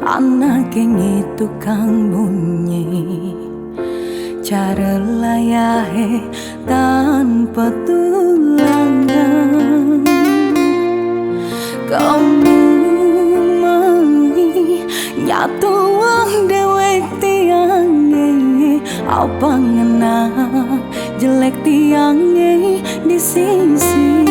anak yang itu kang bunyi cara layahe tanpa tulangan. Kamu mai nyatu wang dewek tiange, apa ngena jelek tiange di sisi.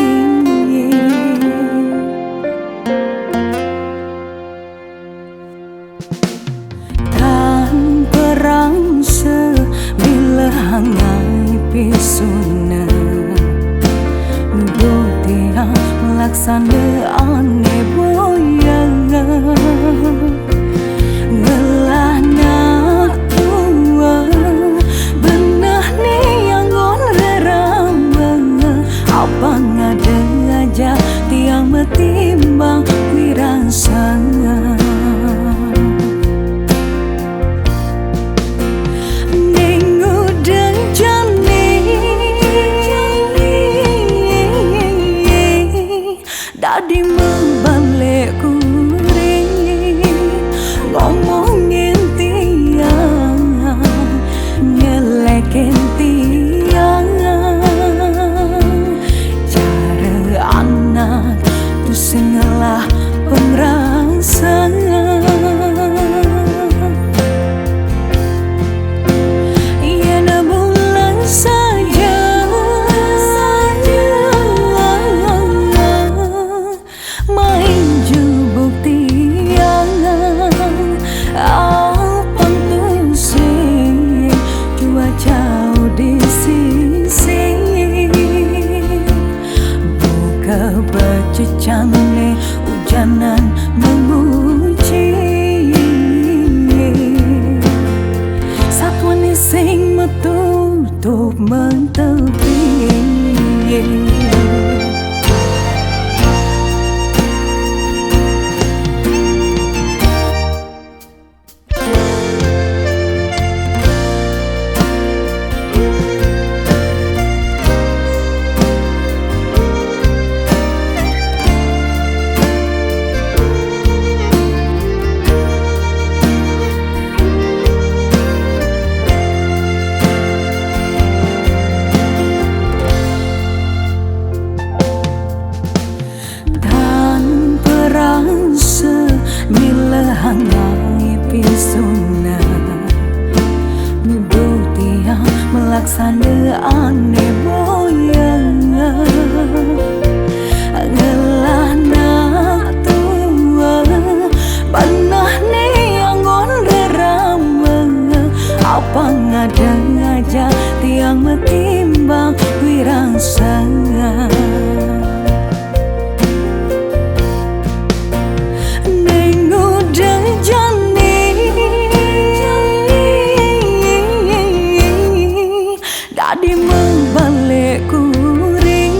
Tan perang sebila hangai pisuna nubutia melaksanaan boyangan ngelah nak tua benah ni yang gon rerambang apa ngada aja tiang metimbang wirasana. Dadi membalik kuring ngomongin tiang nyelekin tiang cara anak tu singelah pengrasaan. Bececane hujanan menguji satuan sing metutup mentepi. Hangai pisuna nubutia melaksanaan boyangan ngelah nak tua panah ni yang gon rerambang apa ngada aja tiang metimbang wirasana. Dadi membalik kuring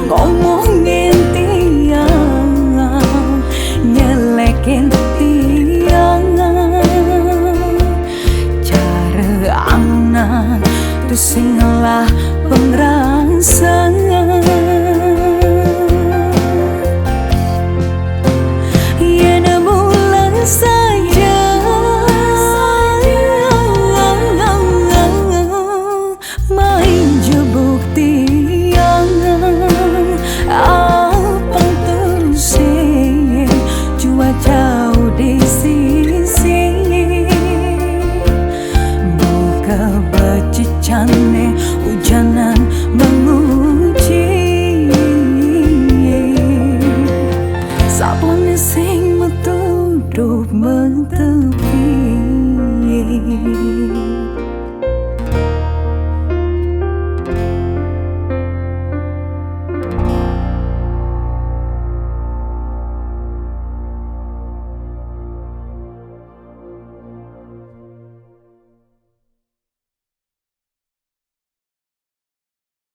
ngomongin tiang nyelekin tiang cara anak tu singelah pengrasaan.